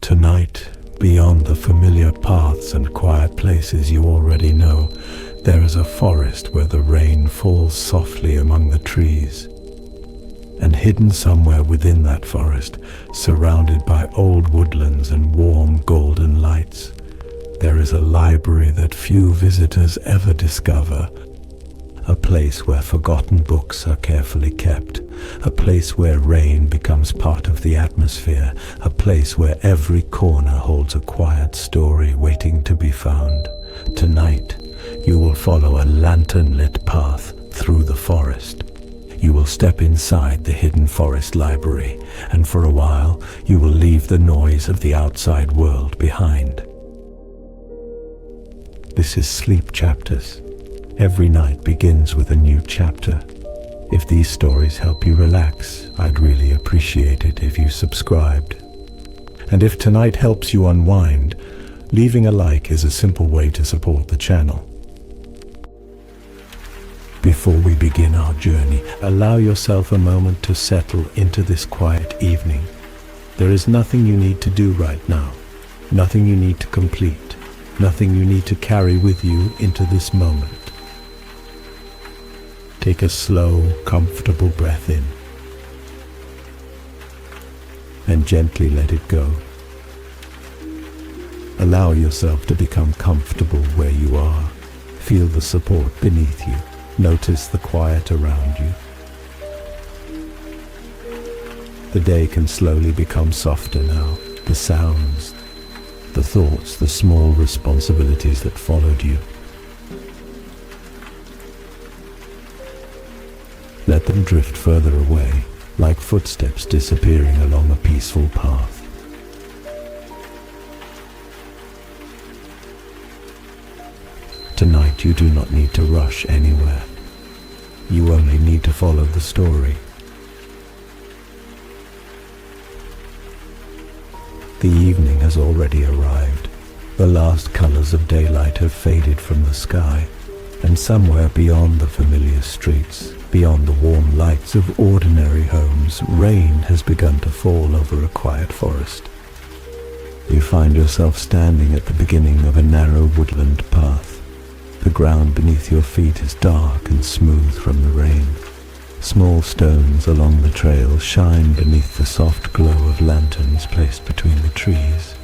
Tonight, beyond the familiar paths and quiet places you already know, there is a forest where the rain falls softly among the trees. And hidden somewhere within that forest, surrounded by old woodlands and warm golden lights, there is a library that few visitors ever discover. A place where forgotten books are carefully kept. A place where rain becomes part of the atmosphere. A place where every corner holds a quiet story waiting to be found. Tonight, you will follow a lantern-lit path through the forest. You will step inside the hidden forest library, and for a while, you will leave the noise of the outside world behind. This is Sleep Chapters. Every night begins with a new chapter. If these stories help you relax, I'd really appreciate it if you subscribed. And if tonight helps you unwind, leaving a like is a simple way to support the channel. Before we begin our journey, allow yourself a moment to settle into this quiet evening. There is nothing you need to do right now, nothing you need to complete, nothing you need to carry with you into this moment. Take a slow, comfortable breath in and gently let it go. Allow yourself to become comfortable where you are. Feel the support beneath you. Notice the quiet around you. The day can slowly become softer now. The sounds, the thoughts, the small responsibilities that followed you. Let them drift further away, like footsteps disappearing along a peaceful path. Tonight you do not need to rush anywhere. You only need to follow the story. The evening has already arrived. The last colors of daylight have faded from the sky, and somewhere beyond the familiar streets, beyond the warm lights of ordinary homes, rain has begun to fall over a quiet forest. You find yourself standing at the beginning of a narrow woodland path. The ground beneath your feet is dark and smooth from the rain. Small stones along the trail shine beneath the soft glow of lanterns placed between the trees.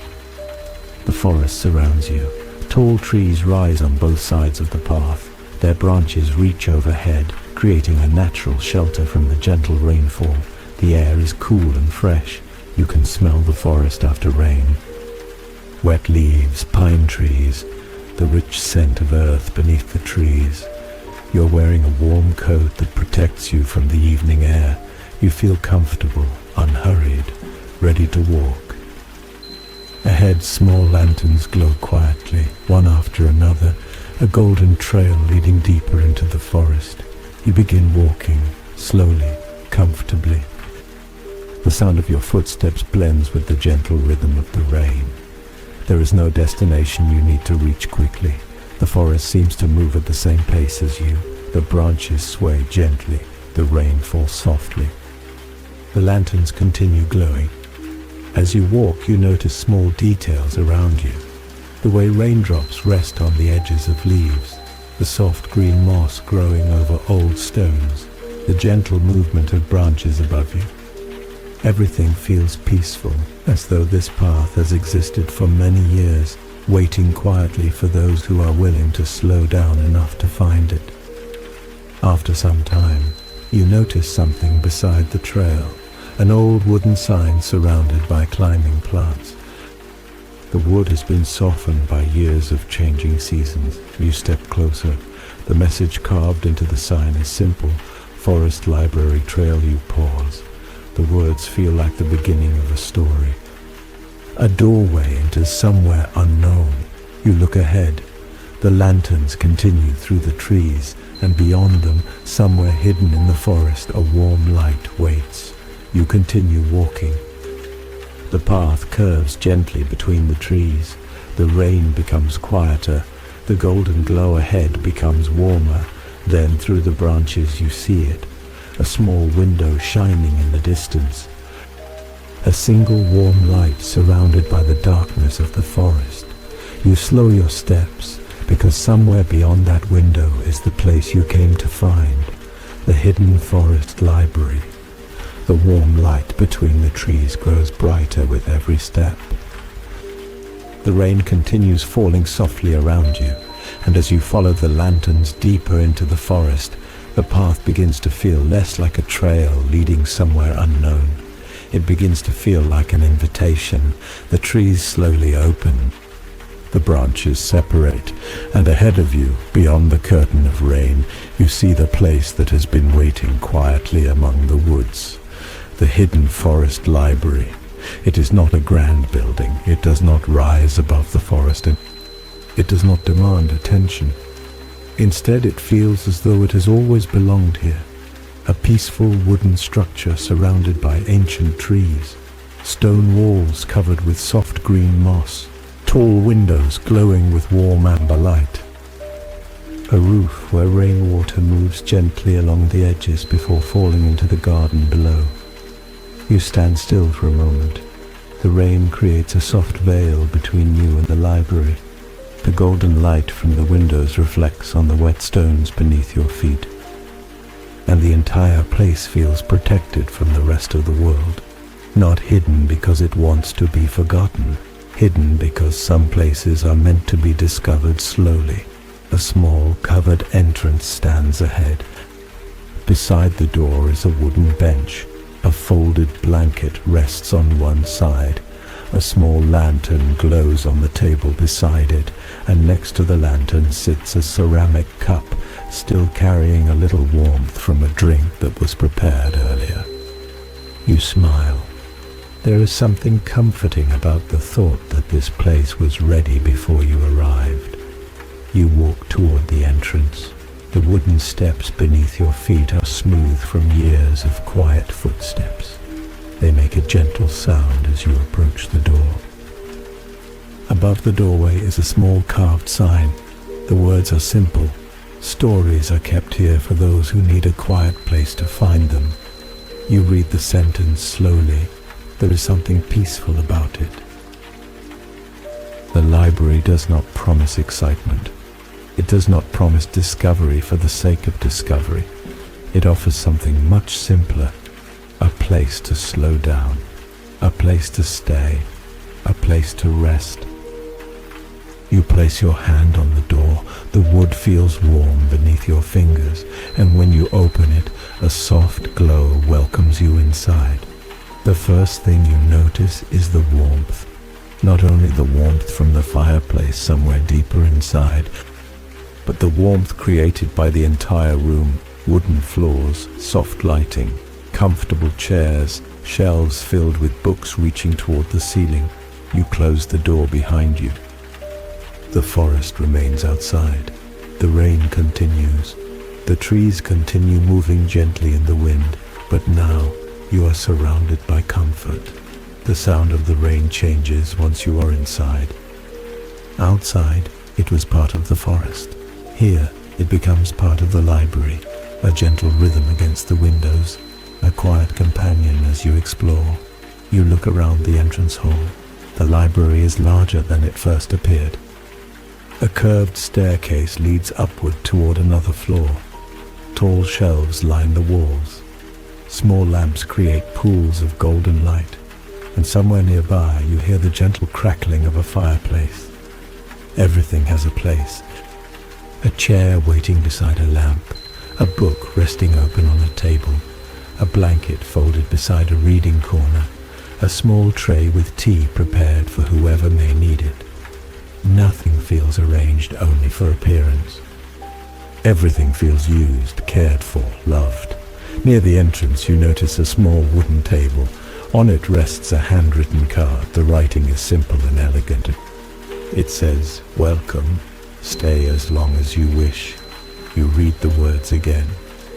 The forest surrounds you. Tall trees rise on both sides of the path. Their branches reach overhead, creating a natural shelter from the gentle rainfall. The air is cool and fresh. You can smell the forest after rain. Wet leaves, pine trees, the rich scent of earth beneath the trees. You're wearing a warm coat that protects you from the evening air. You feel comfortable, unhurried, ready to walk. Ahead, small lanterns glow quietly, one after another, a golden trail leading deeper into the forest. You begin walking, slowly, comfortably. The sound of your footsteps blends with the gentle rhythm of the rain. There is no destination you need to reach quickly. The forest seems to move at the same pace as you. The branches sway gently. The rain falls softly. The lanterns continue glowing. As you walk, you notice small details around you. The way raindrops rest on the edges of leaves, the soft green moss growing over old stones, the gentle movement of branches above you. Everything feels peaceful, as though this path has existed for many years, waiting quietly for those who are willing to slow down enough to find it. After some time, you notice something beside the trail, an old wooden sign surrounded by climbing plants. The wood has been softened by years of changing seasons. You step closer. The message carved into the sign is simple. Forest Library Trail. You pause. The words feel like the beginning of a story. A doorway into somewhere unknown. You look ahead. The lanterns continue through the trees, and beyond them, somewhere hidden in the forest, a warm light waits. You continue walking. The path curves gently between the trees. The rain becomes quieter. The golden glow ahead becomes warmer. Then through the branches you see it, a small window shining in the distance. a single warm light surrounded by the darkness of the forest. You slow your steps, because somewhere beyond that window is the place you came to find, the hidden forest library. The warm light between the trees grows brighter with every step. The rain continues falling softly around you, and as you follow the lanterns deeper into the forest, the path begins to feel less like a trail leading somewhere unknown. It begins to feel like an invitation. The trees slowly open. The branches separate, and ahead of you, beyond the curtain of rain, you see the place that has been waiting quietly among the woods. The hidden forest library. It is not a grand building. It does not rise above the forest, and it does not demand attention. Instead, it feels as though it has always belonged here. A peaceful wooden structure surrounded by ancient trees, stone walls covered with soft green moss, tall windows glowing with warm amber light. A roof where rainwater moves gently along the edges before falling into the garden below. You stand still for a moment. The rain creates a soft veil between you and the library. The golden light from the windows reflects on the wet stones beneath your feet, and the entire place feels protected from the rest of the world. Not hidden because it wants to be forgotten, hidden because some places are meant to be discovered slowly. A small covered entrance stands ahead. Beside the door is a wooden bench. A folded blanket rests on one side. A small lantern glows on the table beside it, and next to the lantern sits a ceramic cup, still carrying a little warmth from a drink that was prepared earlier. You smile. There is something comforting about the thought that this place was ready before you arrived. You walk toward the entrance. The wooden steps beneath your feet are smooth from years of quiet footsteps. They make a gentle sound as you approach the door. Above the doorway is a small carved sign. The words are simple. Stories are kept here for those who need a quiet place to find them. You read the sentence slowly. There is something peaceful about it. The library does not promise excitement. It does not promise discovery for the sake of discovery. It offers something much simpler. A place to slow down, a place to stay, a place to rest. You place your hand on the door. The wood feels warm beneath your fingers, and when you open it, a soft glow welcomes you inside. The first thing you notice is the warmth. Not only the warmth from the fireplace somewhere deeper inside, but the warmth created by the entire room. Wooden floors, soft lighting, comfortable chairs, shelves filled with books reaching toward the ceiling. You close the door behind you. The forest remains outside. The rain continues. The trees continue moving gently in the wind, but now you are surrounded by comfort. The sound of the rain changes once you are inside. Outside, it was part of the forest. Here, it becomes part of the library, a gentle rhythm against the windows, a quiet companion as you explore. You look around the entrance hall. The library is larger than it first appeared. A curved staircase leads upward toward another floor. Tall shelves line the walls. Small lamps create pools of golden light, and somewhere nearby you hear the gentle crackling of a fireplace. Everything has a place. A chair waiting beside a lamp, a book resting open on a table, a blanket folded beside a reading corner, a small tray with tea prepared for whoever may need it. Nothing feels arranged only for appearance. Everything feels used, cared for, loved. Near the entrance you notice a small wooden table. On it rests a handwritten card. The writing is simple and elegant. It says, "Welcome. Stay as long as you wish." You read the words again.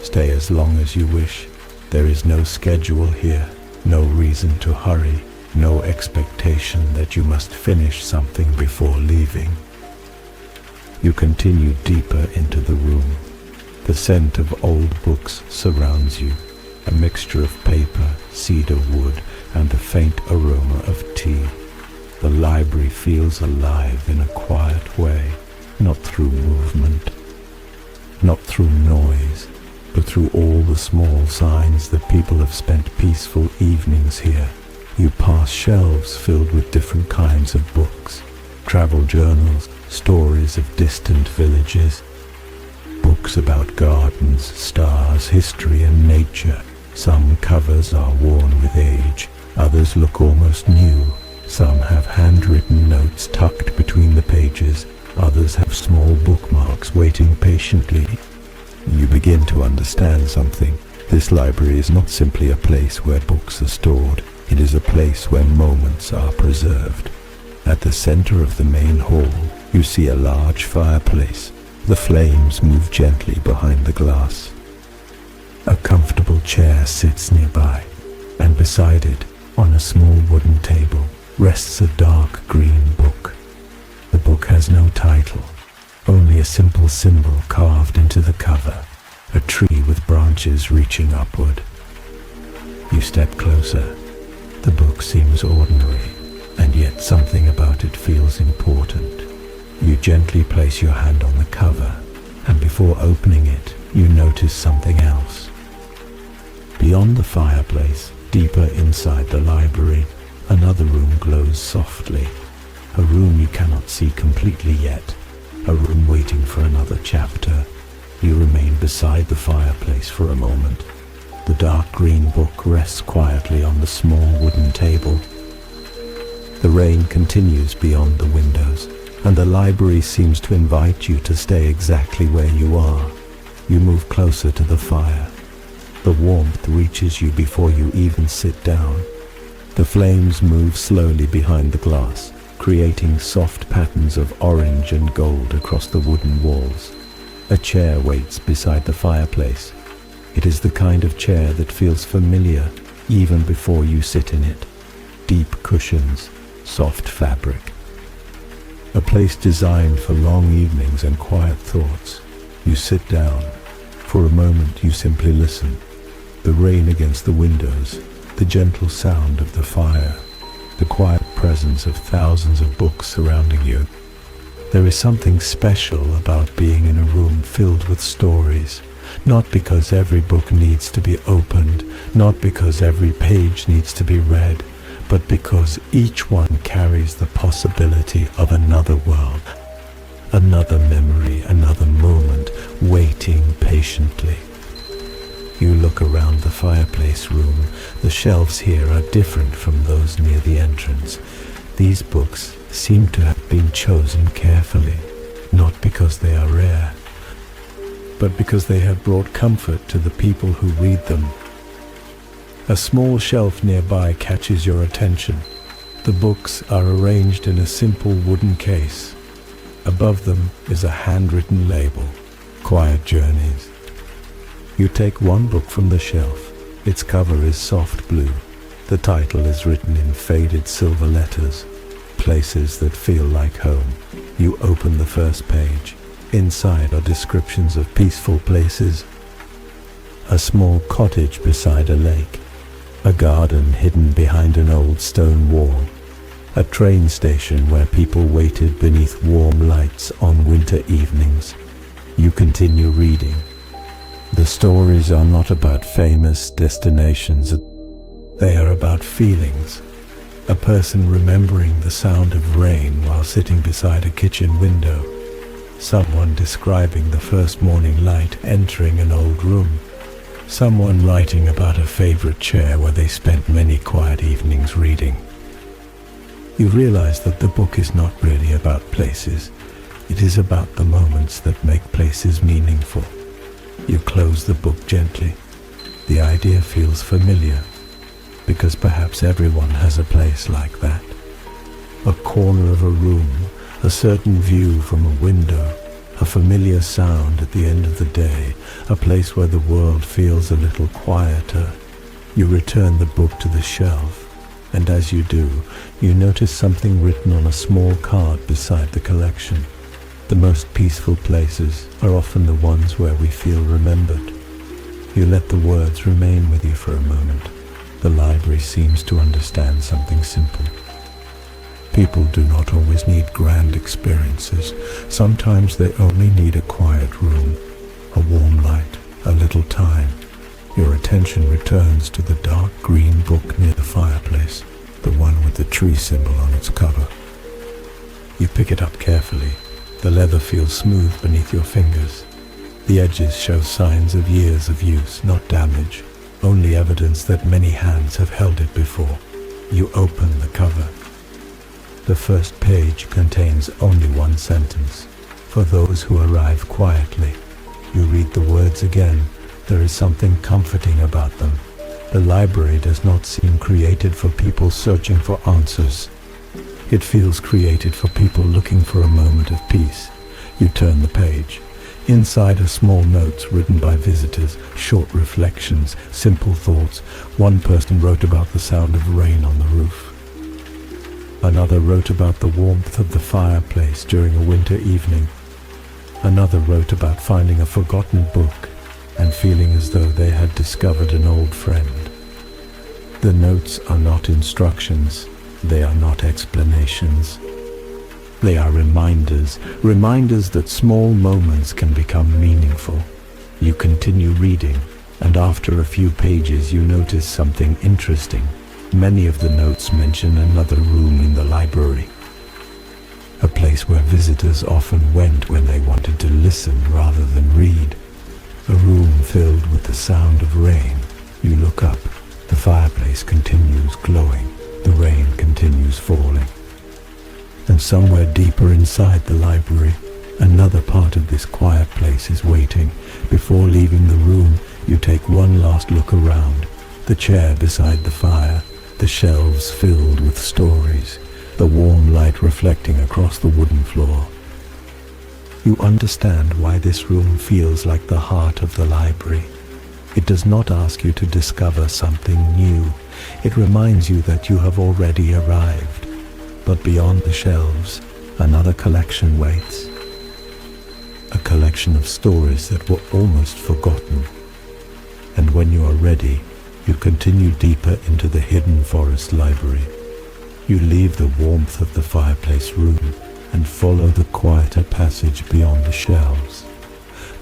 Stay as long as you wish. There is no schedule here, no reason to hurry, no expectation that you must finish something before leaving. You continue deeper into the room. The scent of old books surrounds you, a mixture of paper, cedar wood, and the faint aroma of tea. The library feels alive in a quiet way, not through movement, not through noise, but through all the small signs that people have spent peaceful evenings here. You pass shelves filled with different kinds of books, travel journals, stories of distant villages, books about gardens, stars, history and nature. Some covers are worn with age, others look almost new. Some have handwritten notes tucked between the pages, others have small bookmarks waiting patiently. You begin to understand something. This library is not simply a place where books are stored. It is a place where moments are preserved. At the center of the main hall, you see a large fireplace. The flames move gently behind the glass. A comfortable chair sits nearby, and beside it, on a small wooden table, rests a dark green book. The book has no title, only a simple symbol carved into the cover, a tree with branches reaching upward. You step closer. The book seems ordinary, and yet something about it feels important. You gently place your hand on the cover, and before opening it, you notice something else. Beyond the fireplace, deeper inside the library, another room glows softly. A room you cannot see completely yet, a room waiting for another chapter. You remain beside the fireplace for a moment. The dark green book rests quietly on the small wooden table. The rain continues beyond the windows, and the library seems to invite you to stay exactly where you are. You move closer to the fire. The warmth reaches you before you even sit down. The flames move slowly behind the glass, creating soft patterns of orange and gold across the wooden walls. A chair waits beside the fireplace. It is the kind of chair that feels familiar even before you sit in it. Deep cushions, soft fabric. A place designed for long evenings and quiet thoughts. You sit down. For a moment you simply listen. The rain against the windows, the gentle sound of the fire, the quiet presence of thousands of books surrounding you. There is something special about being in a room filled with stories, not because every book needs to be opened, not because every page needs to be read, but because each one carries the possibility of another world, another memory, another moment, waiting patiently. You look around the fireplace room. The shelves here are different from those near the entrance. These books seem to have been chosen carefully, not because they are rare, but because they have brought comfort to the people who read them. A small shelf nearby catches your attention. The books are arranged in a simple wooden case. Above them is a handwritten label, Quiet Journeys. You take one book from the shelf. Its cover is soft blue. The title is written in faded silver letters, Places That Feel Like Home. You open the first page. Inside are descriptions of peaceful places. A small cottage beside a lake. A garden hidden behind an old stone wall. A train station where people waited beneath warm lights on winter evenings. You continue reading. The stories are not about famous destinations. They are about feelings. A person remembering the sound of rain while sitting beside a kitchen window. Someone describing the first morning light entering an old room. Someone writing about a favorite chair where they spent many quiet evenings reading. You realize that the book is not really about places. It is about the moments that make places meaningful. You close the book gently. The idea feels familiar, because perhaps everyone has a place like that. A corner of a room, a certain view from a window, a familiar sound at the end of the day, a place where the world feels a little quieter. You return the book to the shelf, and as you do, you notice something written on a small card beside the collection. The most peaceful places are often the ones where we feel remembered. You let the words remain with you for a moment. The library seems to understand something simple. People do not always need grand experiences. Sometimes they only need a quiet room, a warm light, a little time. Your attention returns to the dark green book near the fireplace, the one with the tree symbol on its cover. You pick it up carefully. The leather feels smooth beneath your fingers. The edges show signs of years of use, not damage, only evidence that many hands have held it before. You open the cover. The first page contains only one sentence. For those who arrive quietly. You read the words again. There is something comforting about them. The library does not seem created for people searching for answers. It feels created for people looking for a moment of peace. You turn the page. Inside are small notes written by visitors, short reflections, simple thoughts. One person wrote about the sound of rain on the roof. Another wrote about the warmth of the fireplace during a winter evening. Another wrote about finding a forgotten book and feeling as though they had discovered an old friend. The notes are not instructions. They are not explanations. They are reminders that small moments can become meaningful. You continue reading, and after a few pages you notice something interesting. Many of the notes mention another room in the library, a place where visitors often went when they wanted to listen rather than read. A room filled with the sound of rain. You look up. The fireplace continues glowing. The rain continues falling. And somewhere deeper inside the library, another part of this quiet place is waiting. Before leaving the room, you take one last look around. The chair beside the fire, the shelves filled with stories, the warm light reflecting across the wooden floor. You understand why this room feels like the heart of the library. It does not ask you to discover something new. It reminds you that you have already arrived. But beyond the shelves, another collection waits. A collection of stories that were almost forgotten. And when you are ready, you continue deeper into the hidden forest library. You leave the warmth of the fireplace room and follow the quieter passage beyond the shelves.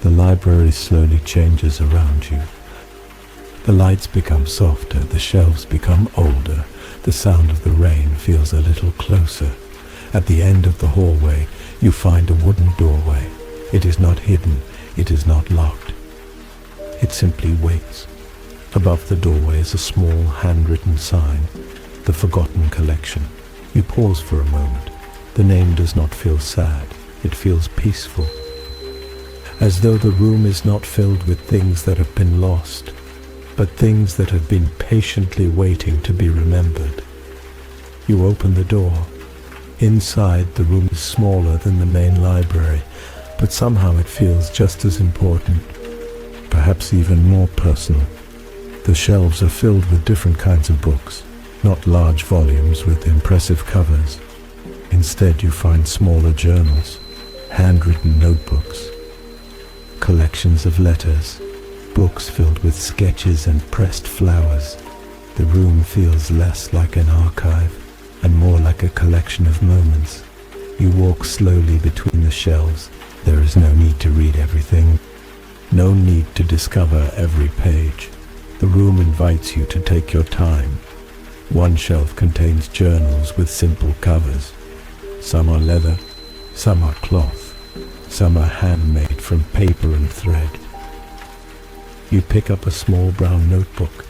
The library slowly changes around you. The lights become softer, the shelves become older, the sound of the rain feels a little closer. At the end of the hallway, you find a wooden doorway. It is not hidden, it is not locked. It simply waits. Above the doorway is a small handwritten sign, The Forgotten Collection. You pause for a moment. The name does not feel sad, it feels peaceful. As though the room is not filled with things that have been lost, but things that have been patiently waiting to be remembered. You open the door. Inside, the room is smaller than the main library, but somehow it feels just as important, perhaps even more personal. The shelves are filled with different kinds of books, not large volumes with impressive covers. Instead, you find smaller journals, handwritten notebooks, collections of letters, books filled with sketches and pressed flowers. The room feels less like an archive and more like a collection of moments. You walk slowly between the shelves. There is no need to read everything, no need to discover every page. The room invites you to take your time. One shelf contains journals with simple covers. Some are leather, some are cloth, some are handmade from paper and thread. You pick up a small brown notebook.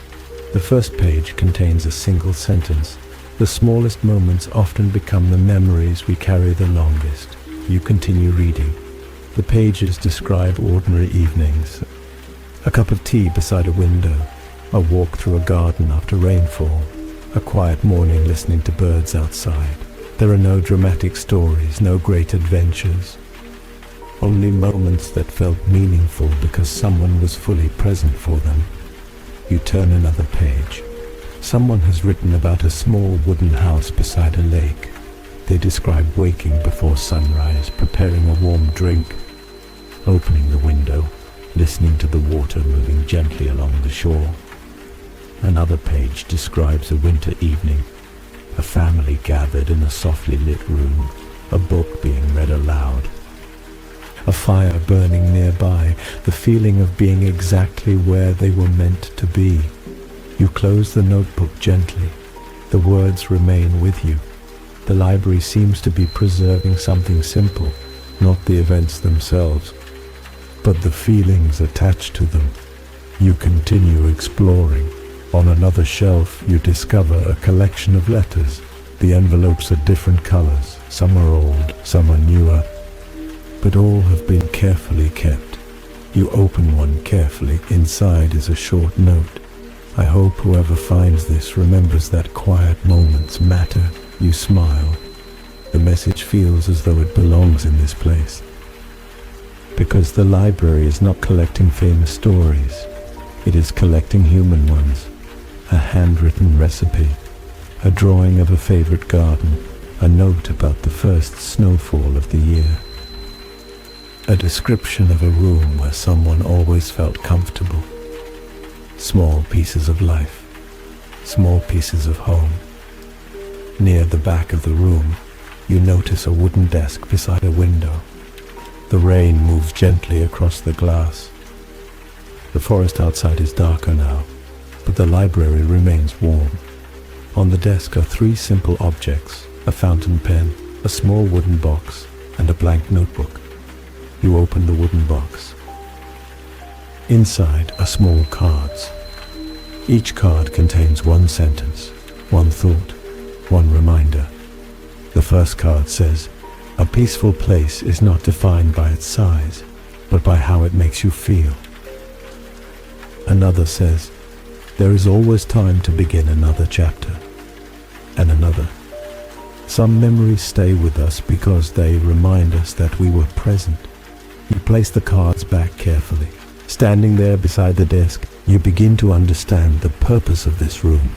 The first page contains a single sentence. The smallest moments often become the memories we carry the longest. You continue reading. The pages describe ordinary evenings. A cup of tea beside a window, a walk through a garden after rainfall, a quiet morning listening to birds outside. There are no dramatic stories, no great adventures. Only moments that felt meaningful because someone was fully present for them. You turn another page. Someone has written about a small wooden house beside a lake. They describe waking before sunrise, preparing a warm drink, opening the window, listening to the water moving gently along the shore. Another page describes a winter evening, a family gathered in a softly lit room, a book being read aloud. A fire burning nearby, the feeling of being exactly where they were meant to be. You close the notebook gently. The words remain with you. The library seems to be preserving something simple, not the events themselves, but the feelings attached to them. You continue exploring. On another shelf, you discover a collection of letters. The envelopes are different colors. Some are old, some are newer, but all have been carefully kept. You open one carefully. Inside is a short note. I hope whoever finds this remembers that quiet moments matter. You smile. The message feels as though it belongs in this place. Because the library is not collecting famous stories. It is collecting human ones. A handwritten recipe, a drawing of a favorite garden, a note about the first snowfall of the year, a description of a room where someone always felt comfortable. Small pieces of life, small pieces of home. Near the back of the room, you notice a wooden desk beside a window. The rain moves gently across the glass. The forest outside is darker now, but the library remains warm. On the desk are three simple objects: a fountain pen, a small wooden box, and a blank notebook. You open the wooden box. Inside are small cards. Each card contains one sentence, one thought, one reminder. The first card says, "A peaceful place is not defined by its size, but by how it makes you feel." Another says, "There is always time to begin another chapter." And another, "Some memories stay with us because they remind us that we were present." You place the cards back carefully. Standing there beside the desk, you begin to understand the purpose of this room.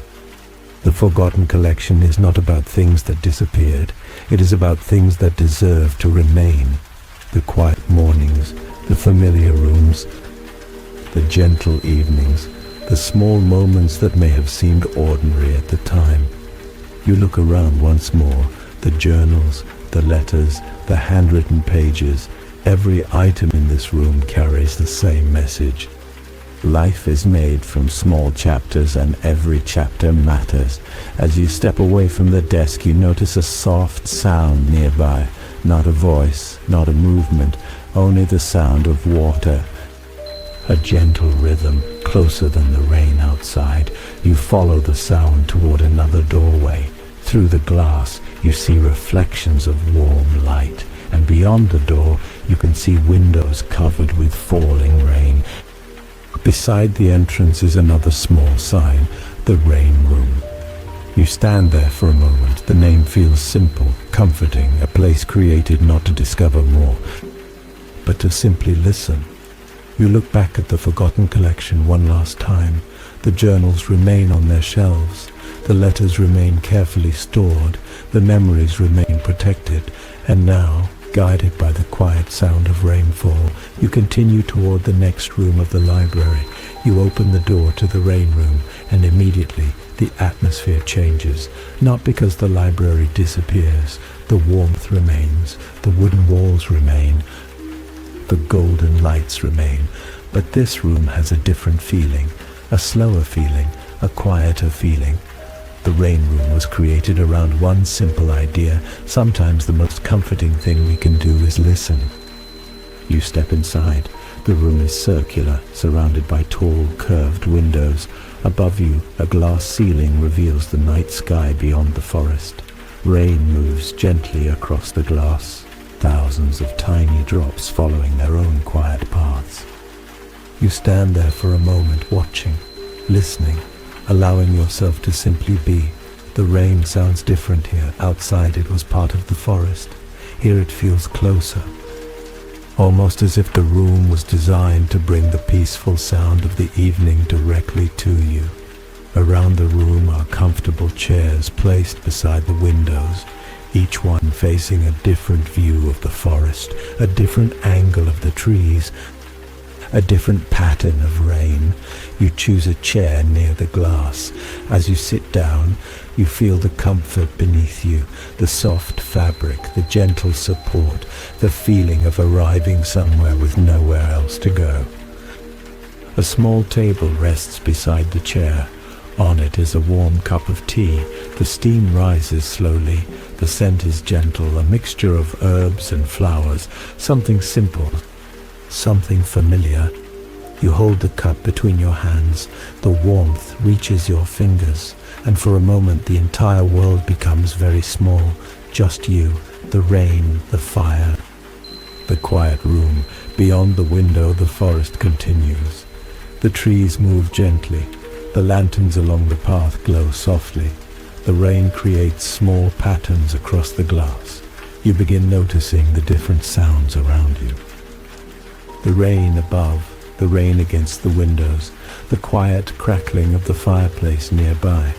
The Forgotten Collection is not about things that disappeared. It is about things that deserve to remain. The quiet mornings, the familiar rooms, the gentle evenings, the small moments that may have seemed ordinary at the time. You look around once more, the journals, the letters, the handwritten pages. Every item in this room carries the same message. Life is made from small chapters, and every chapter matters. As you step away from the desk, you notice a soft sound nearby. Not a voice, not a movement, only the sound of water. A gentle rhythm, closer than the rain outside. You follow the sound toward another doorway. Through the glass, you see reflections of warm light, and beyond the door, you can see windows covered with falling rain. Beside the entrance is another small sign, the Rain Room. You stand there for a moment. The name feels simple, comforting, a place created not to discover more, but to simply listen. You look back at the Forgotten Collection one last time. The journals remain on their shelves. The letters remain carefully stored. The memories remain protected. And now, guided by the quiet sound of rainfall, you continue toward the next room of the library. You open the door to the Rain Room, and immediately the atmosphere changes. Not because the library disappears. The warmth remains. The wooden walls remain. The golden lights remain. But this room has a different feeling, a slower feeling, a quieter feeling. The Rain Room was created around one simple idea. Sometimes the most comforting thing we can do is listen. You step inside. The room is circular, surrounded by tall, curved windows. Above you, a glass ceiling reveals the night sky beyond the forest. Rain moves gently across the glass, thousands of tiny drops following their own quiet paths. You stand there for a moment, watching, listening, allowing yourself to simply be. The rain sounds different here. Outside it was part of the forest. Here it feels closer, almost as if the room was designed to bring the peaceful sound of the evening directly to you. Around the room are comfortable chairs placed beside the windows, each one facing a different view of the forest, a different angle of the trees. a different pattern of rain. You choose a chair near the glass. As you sit down, you feel the comfort beneath you, the soft fabric, the gentle support, the feeling of arriving somewhere with nowhere else to go. A small table rests beside the chair. On it is a warm cup of tea. The steam rises slowly. The scent is gentle, a mixture of herbs and flowers, something simple, something familiar. You hold the cup between your hands. The warmth reaches your fingers, and for a moment the entire world becomes very small. Just you, the rain, the fire, the quiet room. Beyond the window, the forest continues. The trees move gently. The lanterns along the path glow softly. The rain creates small patterns across the glass. You begin noticing the different sounds around you. The rain above, the rain against the windows, the quiet crackling of the fireplace nearby,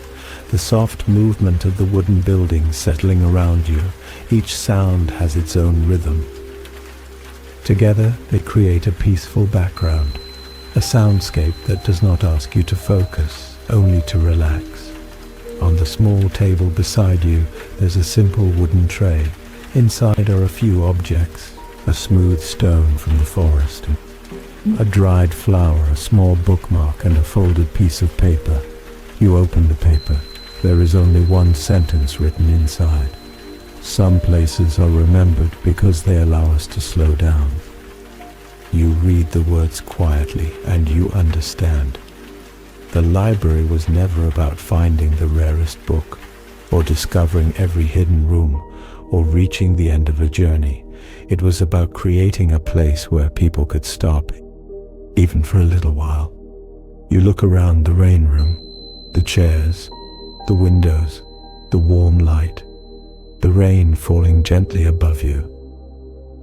the soft movement of the wooden buildings settling around you. Each sound has its own rhythm. Together they create a peaceful background, a soundscape that does not ask you to focus, only to relax. On the small table beside you, there's a simple wooden tray. Inside are a few objects: a smooth stone from the forest, a dried flower, a small bookmark, and a folded piece of paper. You open the paper. There is only one sentence written inside. Some places are remembered because they allow us to slow down. You read the words quietly, and you understand. The library was never about finding the rarest book, or discovering every hidden room, or reaching the end of a journey. It was about creating a place where people could stop, even for a little while. You look around the rain room, the chairs, the windows, the warm light, the rain falling gently above you.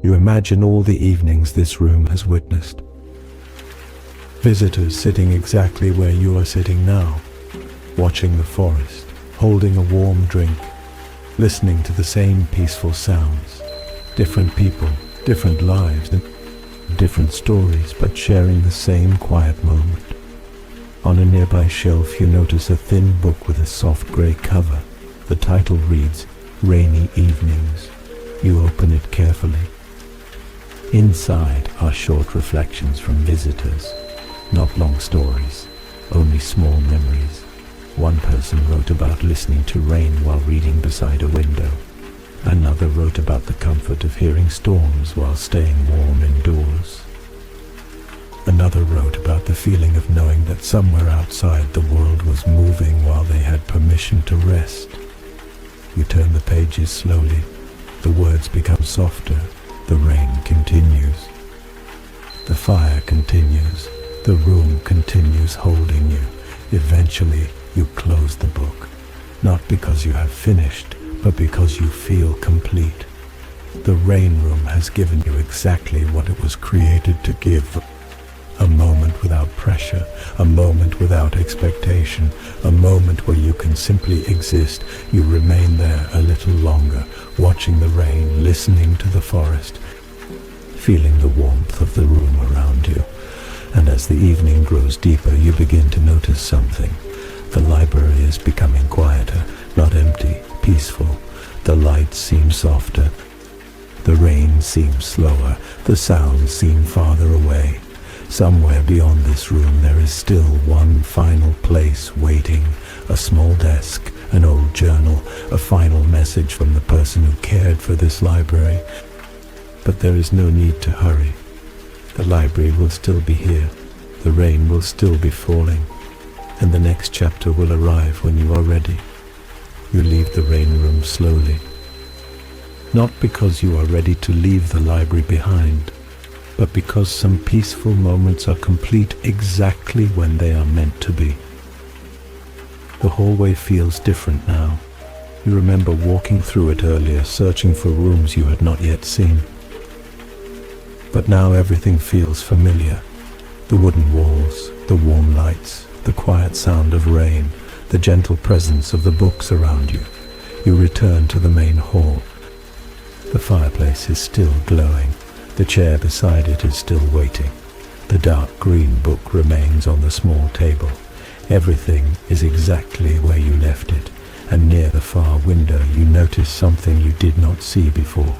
You imagine all the evenings this room has witnessed. Visitors sitting exactly where you are sitting now, watching the forest, holding a warm drink, listening to the same peaceful sounds. Different people, different lives, and different stories, but sharing the same quiet moment. On a nearby shelf you notice a thin book with a soft grey cover. The title reads, Rainy Evenings. You open it carefully. Inside are short reflections from visitors. Not long stories, only small memories. One person wrote about listening to rain while reading beside a window. Another wrote about the comfort of hearing storms while staying warm indoors. Another wrote about the feeling of knowing that somewhere outside the world was moving while they had permission to rest. You turn the pages slowly. The words become softer. The rain continues. The fire continues. The room continues holding you. Eventually, you close the book, not because you have finished, but because you feel complete. The rain room has given you exactly what it was created to give. A moment without pressure, a moment without expectation, a moment where you can simply exist. You remain there a little longer, watching the rain, listening to the forest, feeling the warmth of the room around you. And as the evening grows deeper, you begin to notice something. The library is becoming quieter, not empty, peaceful. The lights seem softer. The rain seems slower. The sounds seem farther away. Somewhere beyond this room there is still one final place waiting. A small desk, an old journal, a final message from the person who cared for this library. But there is no need to hurry. The library will still be here. The rain will still be falling. And the next chapter will arrive when you are ready. You leave the rain room slowly. Not because you are ready to leave the library behind, but because some peaceful moments are complete exactly when they are meant to be. The hallway feels different now. You remember walking through it earlier, searching for rooms you had not yet seen. But now everything feels familiar. The wooden walls, the warm lights, the quiet sound of rain, the gentle presence of the books around you. You return to the main hall. The fireplace is still glowing. The chair beside it is still waiting. The dark green book remains on the small table. Everything is exactly where you left it, and near the far window you notice something you did not see before.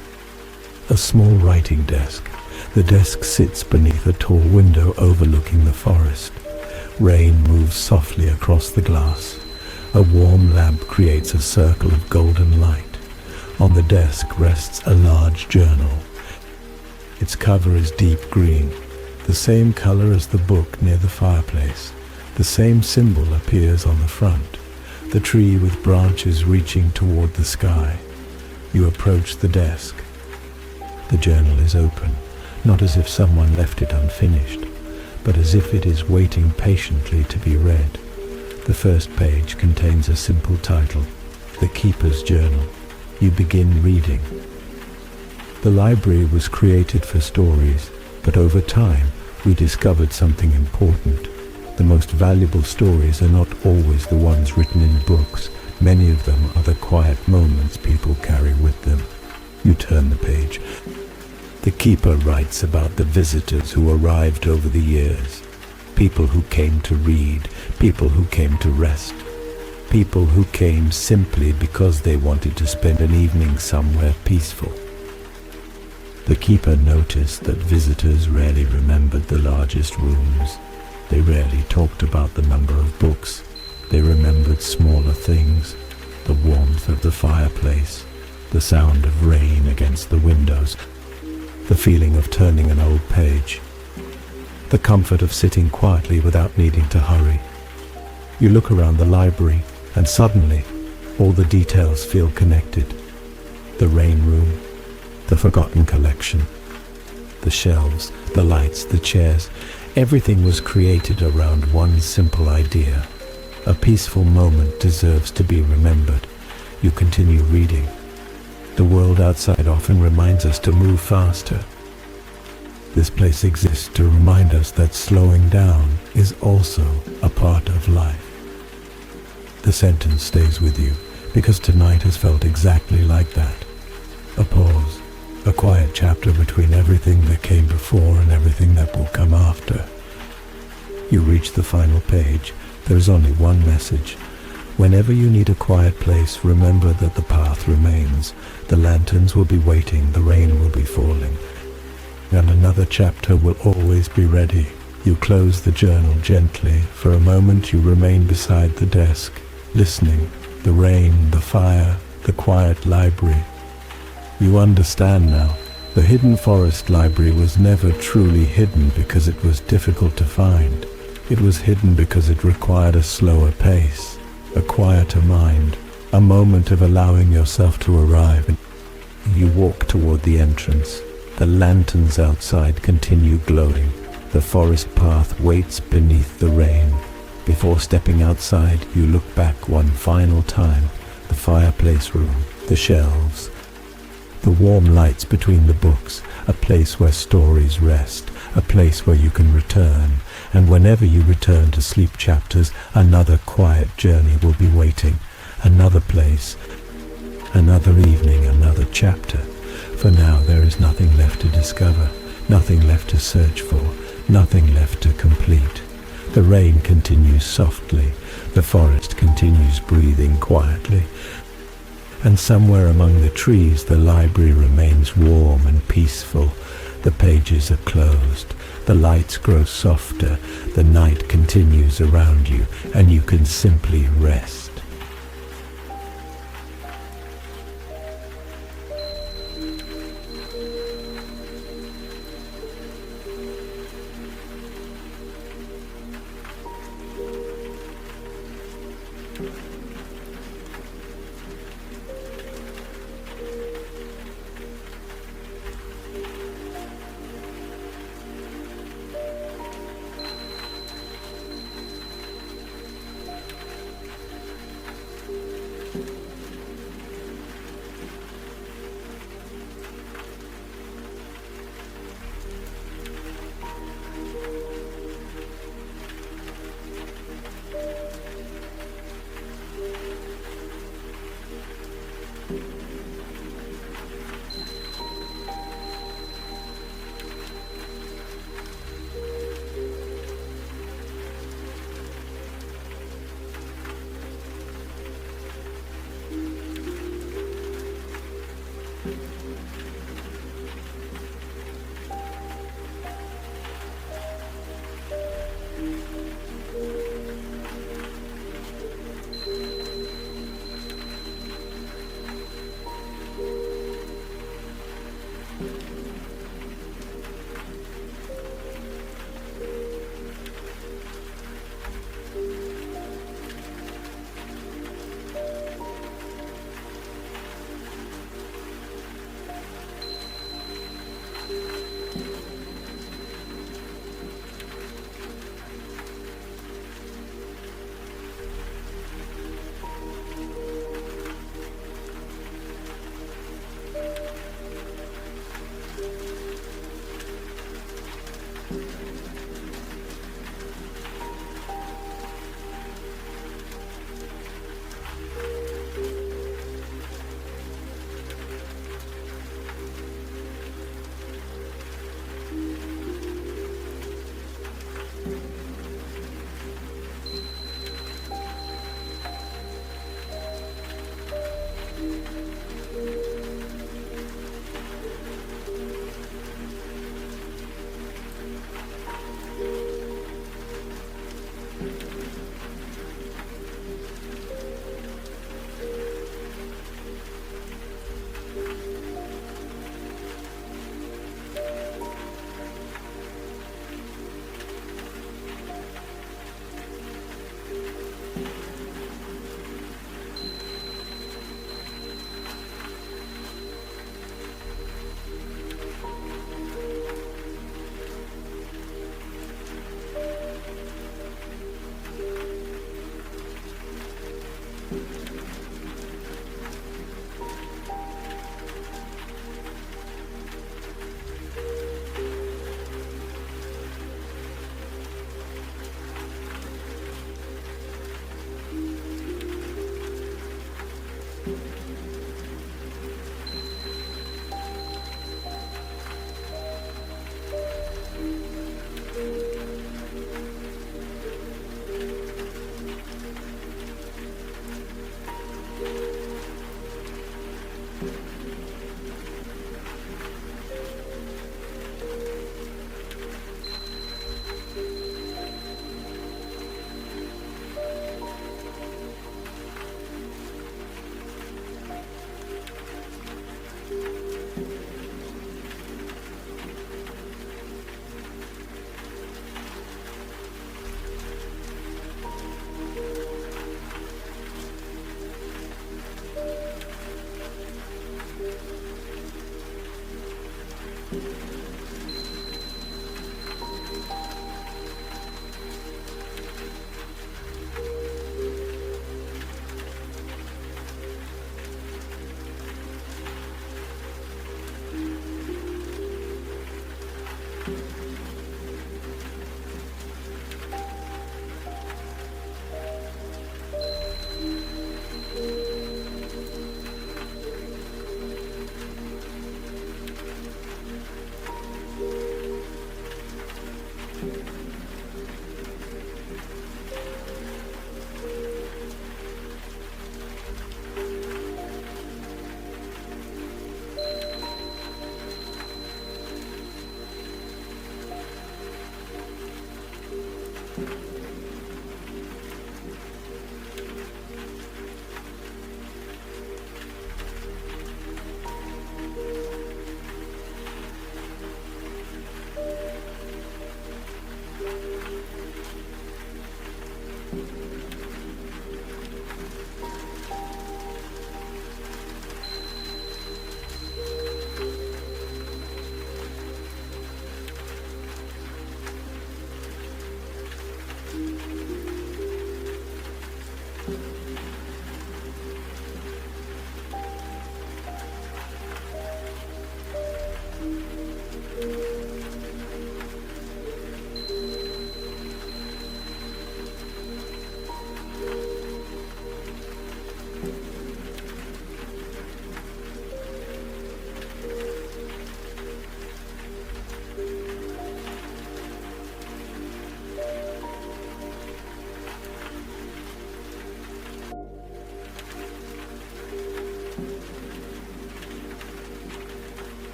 A small writing desk. The desk sits beneath a tall window overlooking the forest. Rain moves softly across the glass. A warm lamp creates a circle of golden light. On the desk rests a large journal. Its cover is deep green, the same color as the book near the fireplace. The same symbol appears on the front, the tree with branches reaching toward the sky. You approach the desk. The journal is open, not as if someone left it unfinished, but as if it is waiting patiently to be read. The first page contains a simple title, The Keeper's Journal. You begin reading. The library was created for stories, but over time we discovered something important. The most valuable stories are not always the ones written in books. Many of them are the quiet moments people carry with them. You turn the page. The keeper writes about the visitors who arrived over the years. People who came to read, people who came to rest, people who came simply because they wanted to spend an evening somewhere peaceful. The keeper noticed that visitors rarely remembered the largest rooms. They rarely talked about the number of books. They remembered smaller things, the warmth of the fireplace, the sound of rain against the windows, the feeling of turning an old page, the comfort of sitting quietly without needing to hurry. You look around the library, and suddenly all the details feel connected. The rain room, the forgotten collection, the shelves, the lights, the chairs. Everything was created around one simple idea. A peaceful moment deserves to be remembered. You continue reading. The world outside often reminds us to move faster. This place exists to remind us that slowing down is also a part of life. The sentence stays with you because tonight has felt exactly like that. A pause. A quiet chapter between everything that came before and everything that will come after. You reach the final page. There is only one message. Whenever you need a quiet place, remember that the path remains. The lanterns will be waiting, the rain will be falling, and another chapter will always be ready. You close the journal gently. For a moment you remain beside the desk, listening. The rain, the fire, the quiet library. You understand now. The Hidden Forest Library was never truly hidden because it was difficult to find. It was hidden because it required a slower pace, a quieter mind, a moment of allowing yourself to arrive. You walk toward the entrance. The lanterns outside continue glowing. The forest path waits beneath the rain. Before stepping outside, you look back one final time. The fireplace room, the shelves, the warm lights between the books, a place where stories rest, a place where you can return, and whenever you return to sleep chapters, another quiet journey will be waiting, another place, another evening, another chapter. For now there is nothing left to discover, nothing left to search for, nothing left to complete. The rain continues softly, the forest continues breathing quietly, and somewhere among the trees the library remains warm and peaceful. The pages are closed, the lights grow softer, the night continues around you, and you can simply rest.